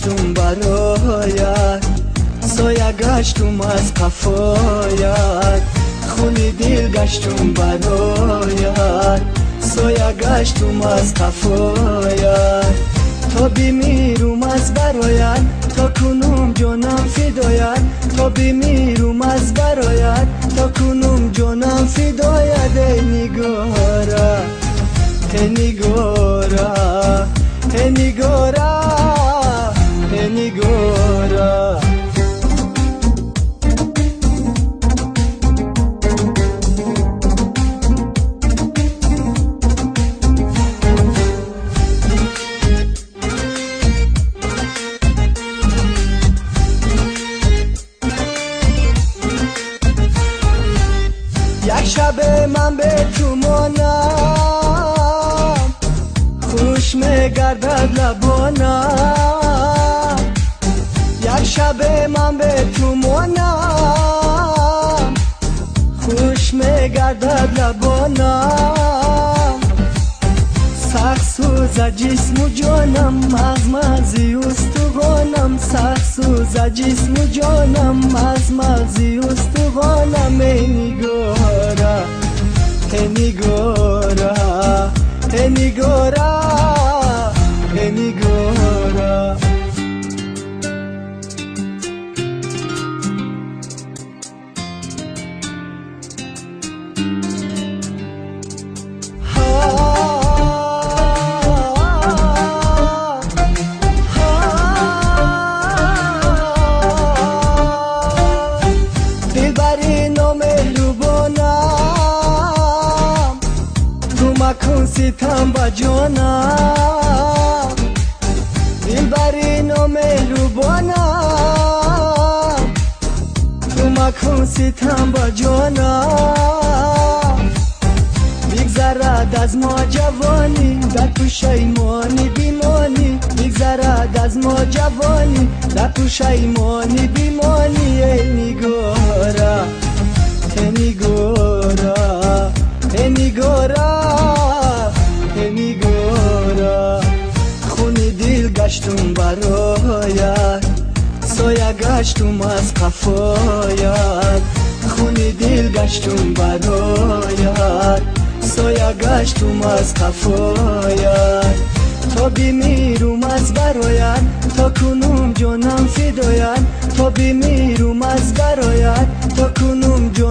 گشتم برایت، سایه گشتم از قفایت، خونی دل گشتم برایت، سایه گشتم از قفایت. تا بمیرم از برایت، تا کنم جانم فدایت، تا بمیرم از برایت، تا کنم جانم فدایت. ای نگارا ای نگارا ای نگارا ای نگارا. یک شب من به تو مانم، خوش میگردد لبانم. یک شب من به تو مانم، خوش میگردد لبانم. سخت سوز جسم و جانم، مغزی استخوانم. سخت سوز جسم و جانم، مغزی استخوانم. ای نگارا ای نگارا ای نگارا ای نگارا. مکن ستم با جانم، دلبری نامهربانم. تو مکن ستم با جانم، بگذرد از ما جوانی، در پشیمانی بیمانی. بگذرد از ما جوانی، در پشیمانی بیمانی. ای نگارا ای نگارا ای نگارا ای نگارا. خونی دل گشتم برایت، سایه گشتم از قفایت، خونی دل گشتم برایت، سایه گشتم از قفایت. تا بمیرم از برایت، تا کنم جانم فدایت، تا بمیرم از برایت، تا کنم جانم